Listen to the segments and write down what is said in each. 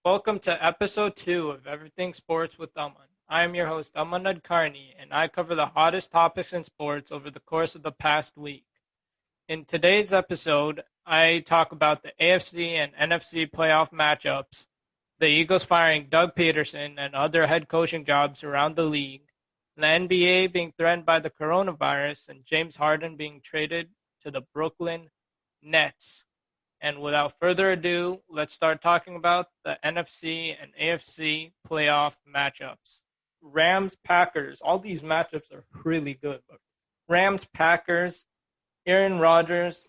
Welcome to episode 2 of Everything Sports with Aman. I am your host, Aman, and I cover the hottest topics in sports over the course of the past week. In today's episode, I talk about the AFC and NFC playoff matchups, the Eagles firing Doug Pederson and other head coaching jobs around the league, the NBA being threatened by the coronavirus, and James Harden being traded to the Brooklyn Nets. And without further ado, let's start talking about the NFC and AFC playoff matchups. Rams, Packers. All these matchups are really good. But Rams, Packers, Aaron Rodgers.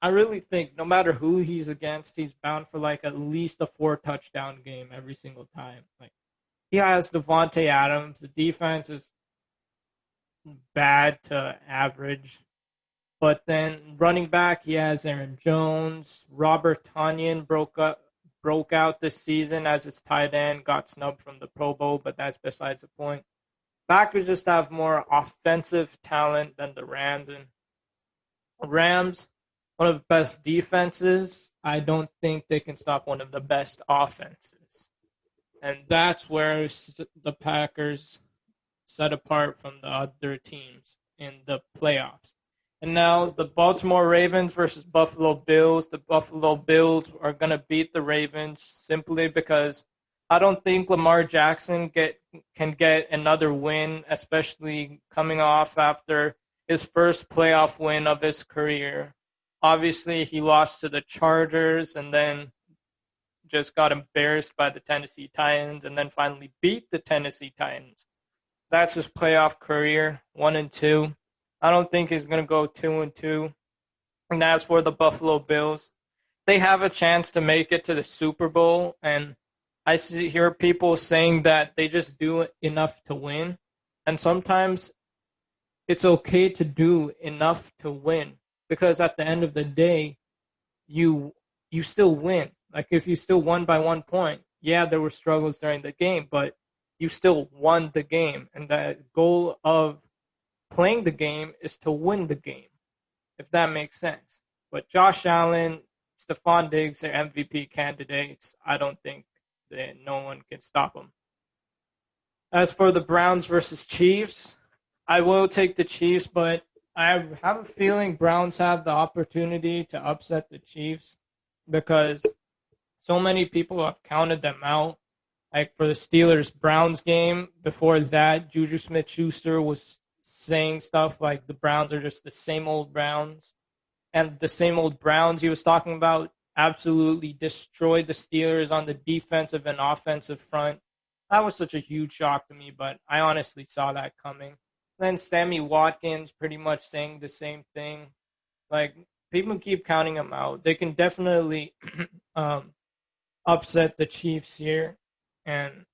I really think no matter who he's against, he's bound for like at least a 4-touchdown game every single time. Like he has Devontae Adams. The defense is bad to average. But then running back, he has Aaron Jones. Robert Tonyan broke out this season as his tight end, got snubbed from the Pro Bowl, but that's besides the point. Packers just have more offensive talent than the Rams. And Rams, one of the best defenses. I don't think they can stop one of the best offenses. And that's where the Packers set apart from the other teams in the playoffs. And now the Baltimore Ravens versus Buffalo Bills. The Buffalo Bills are going to beat the Ravens simply because I don't think Lamar Jackson can get another win, especially coming off after his first playoff win of his career. Obviously, he lost to the Chargers and then just got embarrassed by the Tennessee Titans and then finally beat the Tennessee Titans. That's his playoff career, 1-2. I don't think he's going to go 2-2. And as for the Buffalo Bills, they have a chance to make it to the Super Bowl. And I hear people saying that they just do enough to win. And sometimes it's okay to do enough to win. Because at the end of the day, you still win. Like if you still won by 1 point, yeah, there were struggles during the game, but you still won the game. And the goal of playing the game is to win the game, if that makes sense. But Josh Allen, Stephon Diggs, they're MVP candidates. I don't think that no one can stop them. As for the Browns versus Chiefs, I will take the Chiefs, but I have a feeling Browns have the opportunity to upset the Chiefs because so many people have counted them out. Like for the Steelers-Browns game, before that, Juju Smith-Schuster was saying stuff like the Browns are just the same old Browns. And the same old Browns he was talking about absolutely destroyed the Steelers on the defensive and offensive front. That was such a huge shock to me, but I honestly saw that coming. Then Sammy Watkins pretty much saying the same thing. Like, people keep counting him out. They can definitely upset the Chiefs here. And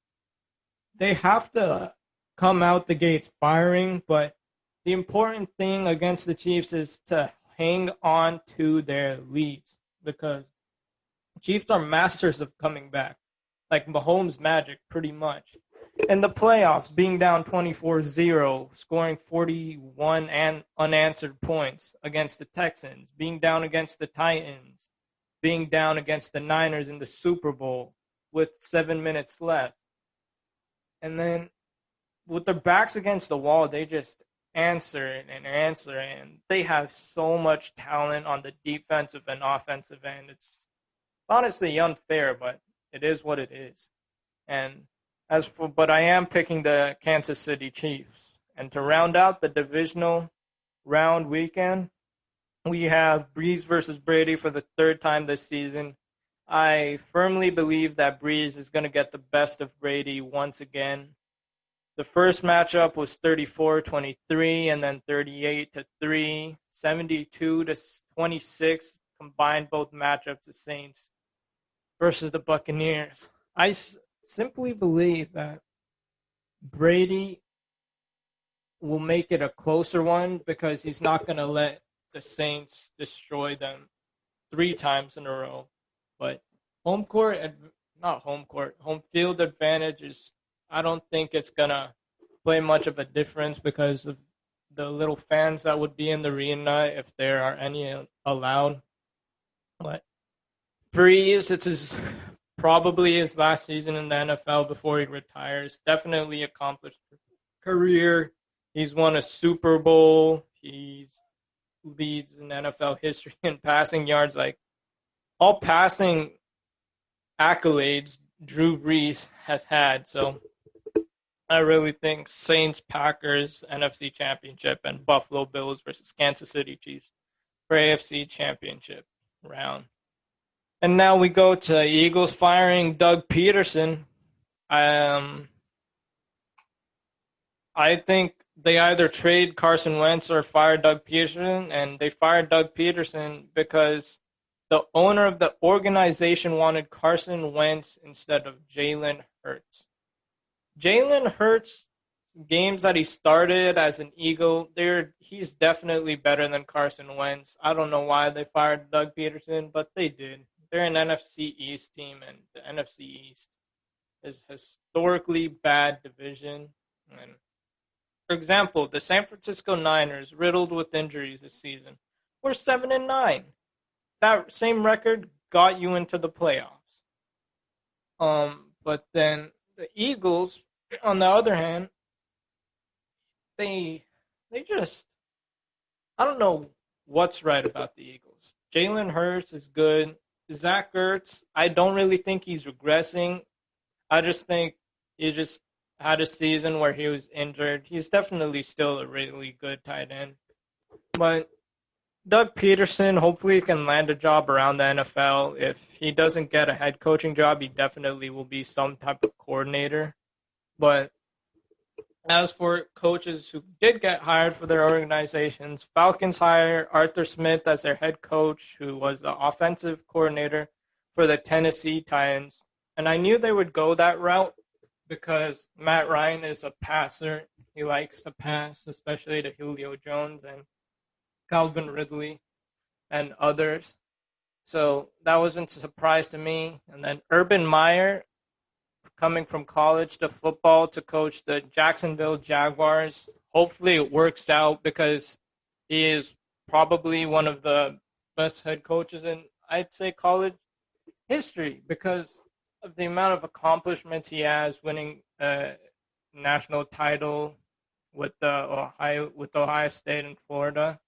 they have to come out the gates firing, but the important thing against the Chiefs is to hang on to their leads because Chiefs are masters of coming back, like Mahomes magic pretty much. In the playoffs, being down 24-0, scoring 41 and unanswered points against the Texans, being down against the Titans, being down against the Niners in the Super Bowl with 7 minutes left. And then with their backs against the wall, they just answer and they have so much talent on the defensive and offensive end. It's honestly unfair, but it is what it is. And but I am picking the Kansas City Chiefs. And to round out the divisional round weekend, we have Breeze versus Brady for the third time this season. I firmly believe that Breeze is going to get the best of Brady once again. The first matchup was 34-23 and then 38-3, 72-26 combined both matchups, the Saints versus the Buccaneers. I simply believe that Brady will make it a closer one because he's not going to let the Saints destroy them 3 times in a row. But home field advantage is, I don't think it's going to play much of a difference because of the little fans that would be in the arena if there are any allowed. But Breeze, it's his probably his last season in the NFL before he retires. Definitely accomplished career. He's won a Super Bowl. He's leads in NFL history in passing yards. Like all passing accolades Drew Brees has had. So I really think Saints, Packers, NFC Championship, and Buffalo Bills versus Kansas City Chiefs for AFC Championship round. And now we go to Eagles firing Doug Pederson. I think they either trade Carson Wentz or fire Doug Pederson, and they fired Doug Pederson because the owner of the organization wanted Carson Wentz instead of Jalen Hurts. Jalen Hurts, games that he started as an Eagle, he's definitely better than Carson Wentz. I don't know why they fired Doug Pederson, but they did. They're an NFC East team, and the NFC East is a historically bad division. And for example, the San Francisco Niners, riddled with injuries this season, were 7-9. That same record got you into the playoffs. But then the Eagles, on the other hand, they just, I don't know what's right about the Eagles. Jalen Hurts is good. Zach Ertz, I don't really think he's regressing. I just think he just had a season where he was injured. He's definitely still a really good tight end. But Doug Pederson, hopefully he can land a job around the NFL. If he doesn't get a head coaching job, he definitely will be some type of coordinator. But as for coaches who did get hired for their organizations, Falcons hired Arthur Smith as their head coach, who was the offensive coordinator for the Tennessee Titans. And I knew they would go that route because Matt Ryan is a passer. He likes to pass, especially to Julio Jones and Calvin Ridley and others. So that wasn't a surprise to me. And then Urban Meyer, coming from college to football to coach the Jacksonville Jaguars. Hopefully it works out because he is probably one of the best head coaches in, I'd say, college history because of the amount of accomplishments he has, winning a national title with Ohio State and Florida.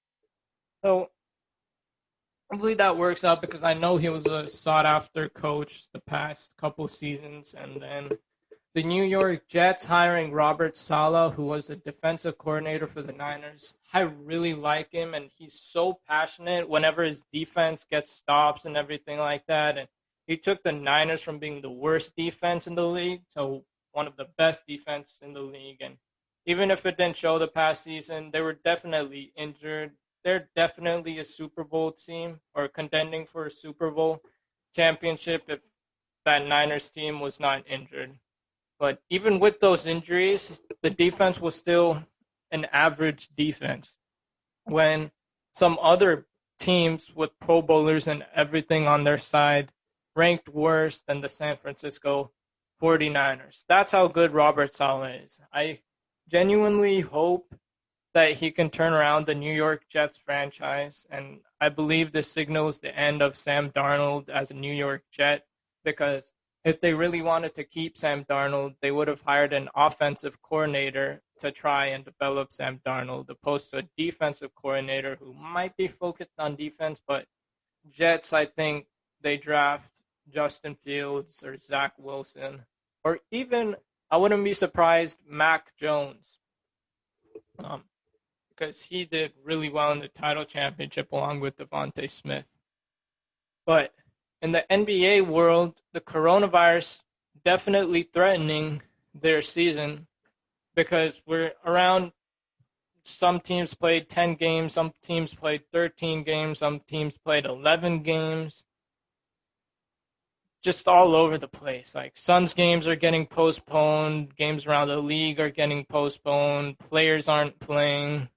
So hopefully that works out because I know he was a sought-after coach the past couple seasons. And then the New York Jets hiring Robert Saleh, who was the defensive coordinator for the Niners. I really like him, and he's so passionate whenever his defense gets stops and everything like that. And he took the Niners from being the worst defense in the league to one of the best defenses in the league. And even if it didn't show the past season, they were definitely injured. They're definitely a Super Bowl team or contending for a Super Bowl championship if that Niners team was not injured. But even with those injuries, the defense was still an average defense. When some other teams with Pro Bowlers and everything on their side ranked worse than the San Francisco 49ers. That's how good Robert Saleh is. I genuinely hope that he can turn around the New York Jets franchise, and I believe this signals the end of Sam Darnold as a New York Jet, because if they really wanted to keep Sam Darnold, they would have hired an offensive coordinator to try and develop Sam Darnold, opposed to a defensive coordinator who might be focused on defense, but Jets, I think they draft Justin Fields or Zach Wilson, or even, I wouldn't be surprised, Mac Jones. Because he did really well in the title championship along with Devontae Smith. But in the NBA world, the coronavirus definitely threatening their season because we're around, some teams played 10 games, some teams played 13 games, some teams played 11 games. Just all over the place. Like Suns games are getting postponed, games around the league are getting postponed, players aren't playing.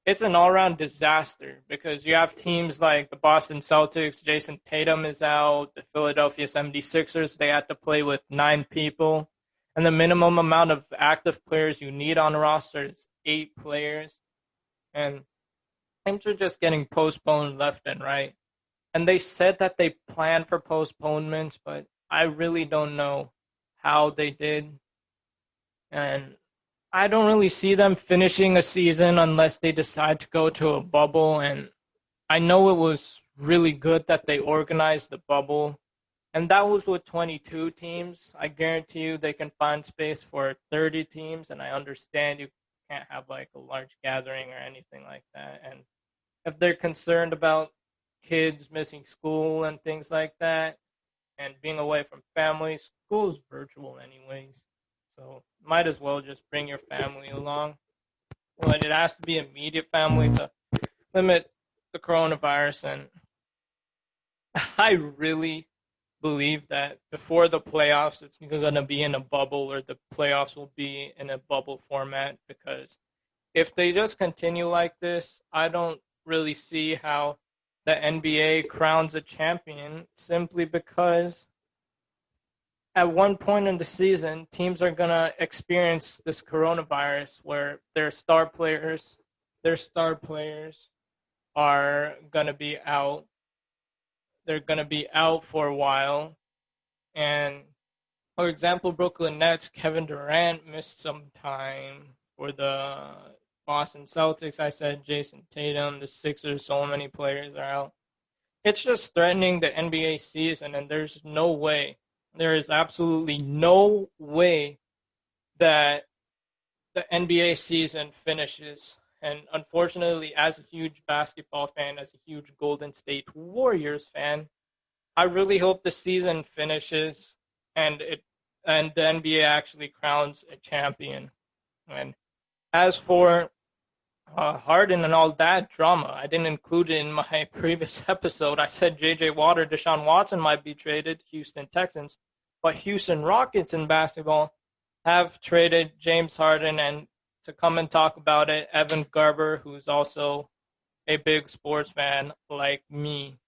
It's an all-around disaster because you have teams like the Boston Celtics, Jason Tatum is out, the Philadelphia 76ers, they had to play with 9 people, and the minimum amount of active players you need on a roster is 8 players, and games are just getting postponed left and right. And they said that they plan for postponements, but I really don't know how they did. And I don't really see them finishing a season unless they decide to go to a bubble. And I know it was really good that they organized the bubble. And that was with 22 teams. I guarantee you they can find space for 30 teams. And I understand you can't have like a large gathering or anything like that. And if they're concerned about kids missing school and things like that and being away from family, school's virtual anyways. So might as well just bring your family along. But it has to be immediate family to limit the coronavirus. And I really believe that before the playoffs, it's going to be in a bubble, or the playoffs will be in a bubble format, because if they just continue like this, I don't really see how the NBA crowns a champion, simply because at one point in the season, teams are going to experience this coronavirus where their star players are going to be out. They're going to be out for a while. And for example, Brooklyn Nets, Kevin Durant missed some time. For the Boston Celtics, I said Jason Tatum. The Sixers, so many players are out. It's just threatening the NBA season, and there is absolutely no way that the NBA season finishes. And unfortunately, as a huge basketball fan, as a huge Golden State Warriors fan, I really hope the season finishes and the NBA actually crowns a champion. And as for Harden and all that drama, I didn't include it in my previous episode. I said J.J. Watt, Deshaun Watson might be traded, Houston Texans, but Houston Rockets in basketball have traded James Harden. And to come and talk about it, Evan Garber, who's also a big sports fan like me.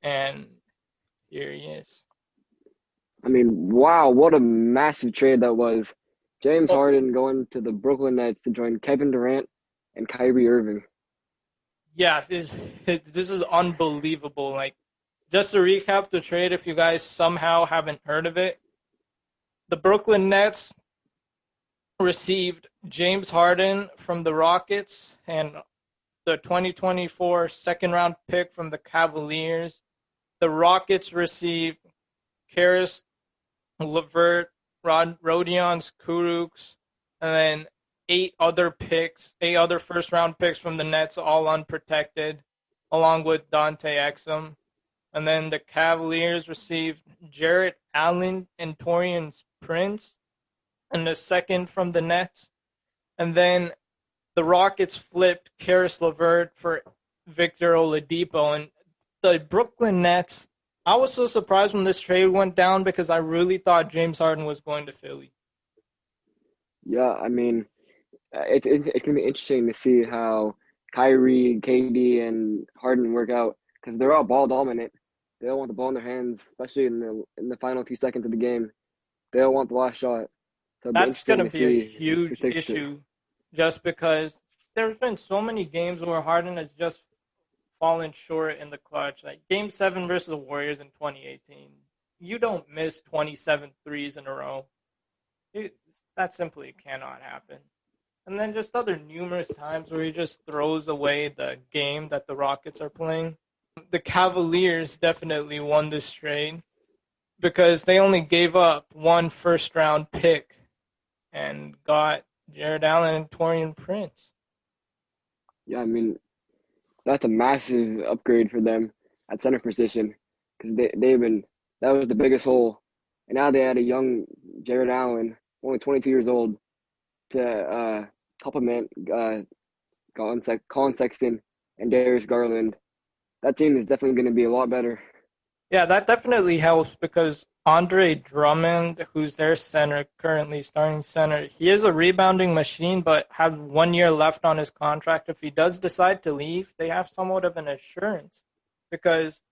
And here he is. I mean, wow, what a massive trade that was. James Harden going to the Brooklyn Nets to join Kevin Durant and Kyrie Irving. Yeah, this is unbelievable. Like, just to recap the trade, if you guys somehow haven't heard of it, the Brooklyn Nets received James Harden from the Rockets and the 2024 second round pick from the Cavaliers. The Rockets received Karis LeVert, Rodions Kurucs, and then eight other first round picks from the Nets, all unprotected, along with Dante Exum. And then the Cavaliers received Jarrett Allen and Taurean Prince, and the second from the Nets. And then the Rockets flipped Karis LeVert for Victor Oladipo. And the Brooklyn Nets, I was so surprised when this trade went down, because I really thought James Harden was going to Philly. Yeah, I mean, it's going to be interesting to see how Kyrie, KD, and Harden work out, because they're all ball dominant. They all want the ball in their hands, especially in the final few seconds of the game. They all want the last shot. So That's going to be a see huge issue, just because there's been so many games where Harden has just fallen short in the clutch. Like Game 7 versus the Warriors in 2018. You don't miss 27 threes in a row. That simply cannot happen. And then just other numerous times where he just throws away the game that the Rockets are playing. The Cavaliers definitely won this trade because they only gave up one first-round pick and got Jarrett Allen and Taurean Prince. Yeah, I mean, that's a massive upgrade for them at center position, because that was the biggest hole. And now they had a young Jarrett Allen, only 22 years old, to complement Colin Sexton and Darius Garland. That team is definitely going to be a lot better. Yeah, that definitely helps, because Andre Drummond, who's their center, currently starting center, he is a rebounding machine, but has 1 year left on his contract. If he does decide to leave, they have somewhat of an assurance, because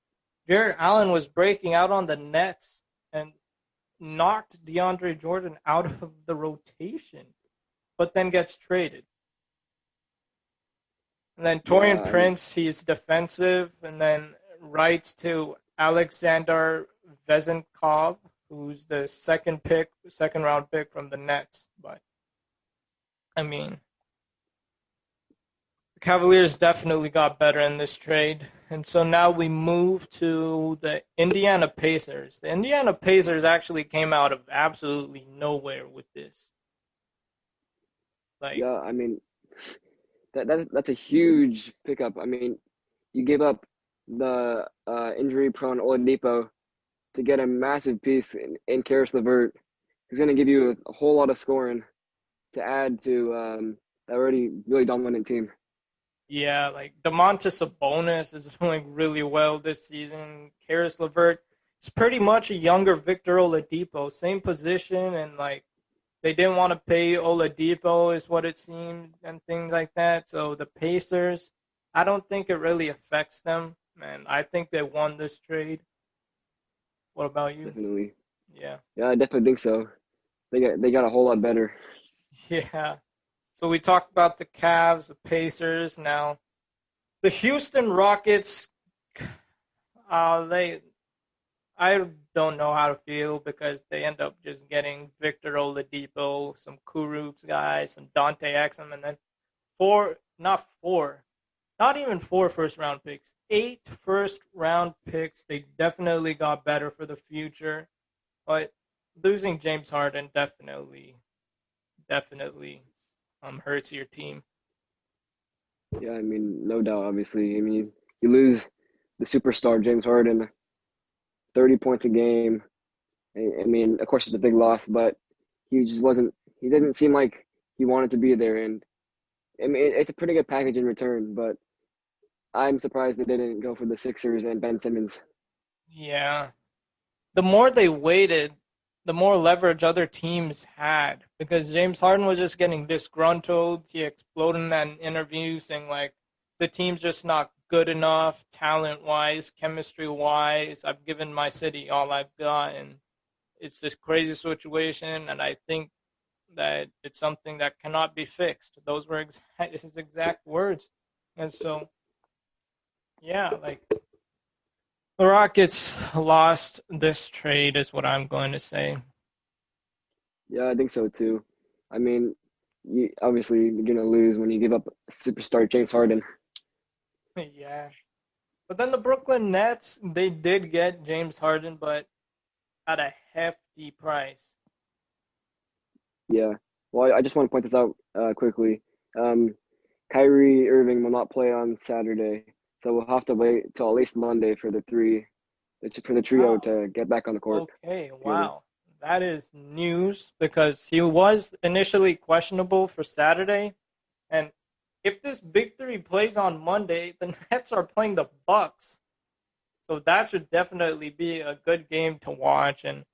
Jarrett Allen was breaking out on the Nets and knocked DeAndre Jordan out of the rotation, but then gets traded. And then Taurean Prince, he's defensive, and then writes to Alexander Vezenkov, who's the second round pick from the Nets. But I mean, the Cavaliers definitely got better in this trade. And so now we move to the Indiana Pacers. The Indiana Pacers actually came out of absolutely nowhere with this. Like, Yeah, I mean that's a huge pickup. I mean, you give up the injury-prone Oladipo to get a massive piece in Karis LeVert, who's going to give you a whole lot of scoring to add to that already really dominant team. yeah, like Domantas Sabonis is doing really well this season. Karis LeVert is pretty much a younger Victor Oladipo, same position, and like they didn't want to pay Oladipo, is what it seemed, and things like that. So the Pacers, I don't think it really affects them, and I think they won this trade. What about you? Definitely. Yeah, Yeah, I definitely think so. They got a whole lot better. yeah. So we talked about the Cavs, the Pacers. Now the Houston Rockets, they I don't know how to feel because they end up just getting Victor Oladipo, some Kurucs guys, some Dante Exum, and then not even four first round picks, 8 first round picks. They definitely got better for the future, but losing James Harden definitely hurts your team. Yeah, I mean, no doubt, obviously. I mean, you lose the superstar James Harden, 30 points a game. I mean, of course, it's a big loss, but he just wasn't, he didn't seem like he wanted to be there. And I mean, it's a pretty good package in return, but I'm surprised they didn't go for the Sixers and Ben Simmons. Yeah, the more they waited, the more leverage other teams had because James Harden was just getting disgruntled. He exploded in that interview saying like the team's just not good enough, talent wise, chemistry wise. I've given my city all I've got, and it's this crazy situation. And I think that it's something that cannot be fixed. Those were his exact words. And so, yeah, like the Rockets lost this trade, is what I'm going to say. Yeah, I think so too. I mean, obviously you're gonna lose when you give up superstar James Harden. Yeah. But then the Brooklyn Nets, they did get James Harden, but at a hefty price. Yeah. Well, I just want to point this out quickly. Um, Kyrie Irving will not play on Saturday, so we'll have to wait till at least Monday for the trio Wow. to get back on the court Okay, together. wow. That is news because he was initially questionable for Saturday. And if this big three plays on Monday, the Nets are playing the Bucks. So that should definitely be a good game to watch. And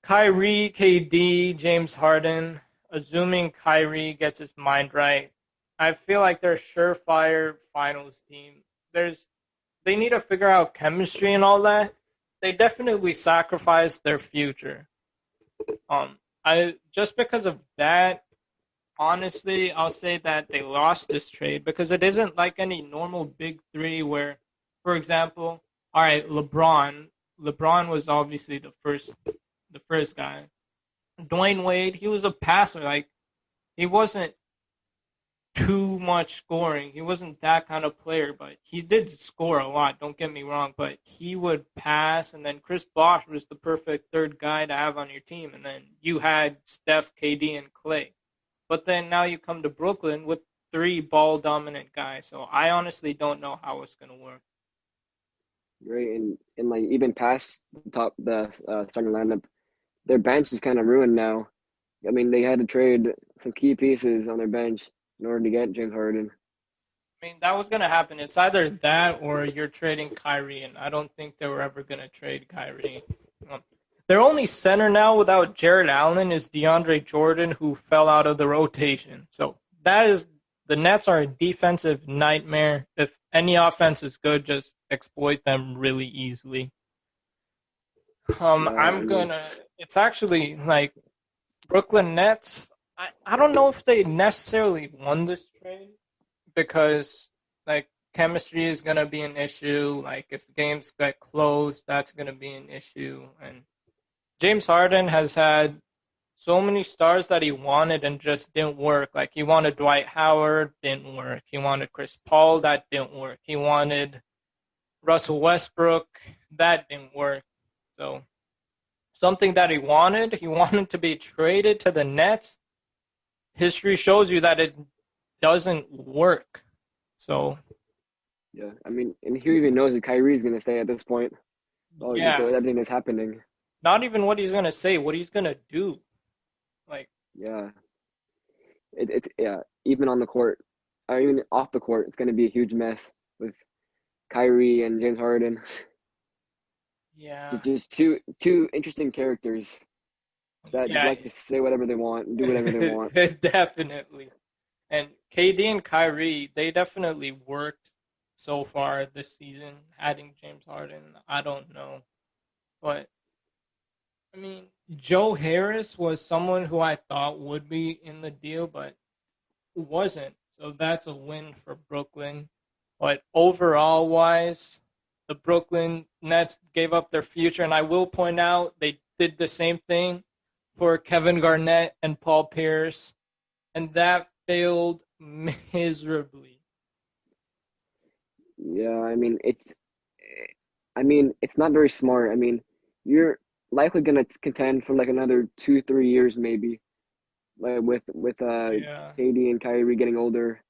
Kyrie, KD, James Harden, assuming Kyrie gets his mind right, I feel like they're a surefire finals team. They need to figure out chemistry and all that. They definitely sacrificed their future. I just because of that, honestly, I'll say that they lost this trade because it isn't like any normal big three where, for example, all right, LeBron. LeBron was obviously the first guy. Dwayne Wade, he was a passer. Like he wasn't too much scoring. He wasn't that kind of player, but he did score a lot. Don't get me wrong, but he would pass, and then Chris Bosh was the perfect third guy to have on your team, and then you had Steph, KD, and Clay. But then now you come to Brooklyn with 3 ball dominant guys. So I honestly don't know how it's gonna work. Right, and like even past the starting lineup, their bench is kind of ruined now. I mean, they had to trade some key pieces on their bench in order to get James Harden. I mean, that was gonna happen. It's either that or you're trading Kyrie, and I don't think they were ever gonna trade Kyrie. Um, their only center now without Jared Allen is DeAndre Jordan, who fell out of the rotation. So that is the Nets are a defensive nightmare. If any offense is good, just exploit them really easily. Yeah, I I'm mean, gonna. It's actually like Brooklyn Nets. I don't know if they necessarily won this trade because like chemistry is going to be an issue. Like, if games get close, that's going to be an issue. And James Harden has had so many stars that he wanted and just didn't work. Like, he wanted Dwight Howard, didn't work. He wanted Chris Paul, that didn't work. He wanted Russell Westbrook, that didn't work. So, something that he wanted to be traded to the Nets. History shows you that it doesn't work. So, Yeah, I mean, and who even knows if Kyrie's going to stay at this point? Oh, with yeah, everything that's happening. not even what he's going to say, what he's going to do. Like, Yeah, it's yeah. Even on the court, or even off the court, it's going to be a huge mess with Kyrie and James Harden. yeah, Just two interesting characters that just yeah, like to say whatever they want and do whatever they want. definitely. And KD and Kyrie, they definitely worked so far this season. Adding James Harden, I don't know. But, I mean, Joe Harris was someone who I thought would be in the deal, but wasn't. So that's a win for Brooklyn. But overall wise, the Brooklyn Nets gave up their future. And I will point out they did the same thing for Kevin Garnett and Paul Pierce. And that failed miserably. Yeah, it's not very smart. I mean, you're likely gonna contend for like another 2-3 years maybe, like with Yeah. KD and Kyrie getting older,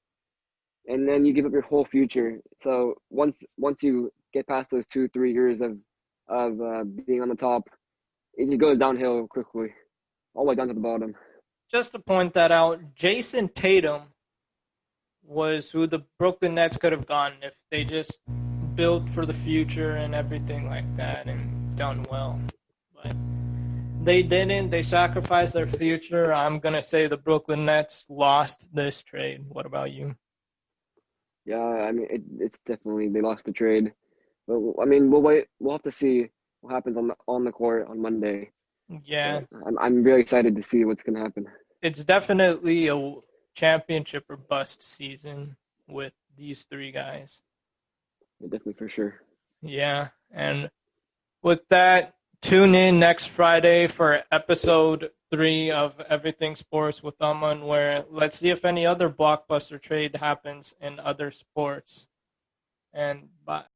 and then you give up your whole future. So once you get past those 2-3 years of being on the top, it just goes downhill quickly, all the way down to the bottom. Just to point that out, Jason Tatum was who the Brooklyn Nets could have gotten if they just built for the future and everything like that and done well. But they didn't. They sacrificed their future. I'm going to say the Brooklyn Nets lost this trade. What about you? Yeah, I mean it's definitely they lost the trade, but I mean we'll wait. We'll have to see what happens on the court on Monday. Yeah, But I'm very excited to see what's gonna happen. it's definitely a championship or bust season with these three guys. Yeah, definitely for sure. Yeah, and with that, tune in next Friday for episode 3 of Everything Sports with Aman, where let's see if any other blockbuster trade happens in other sports. And bye.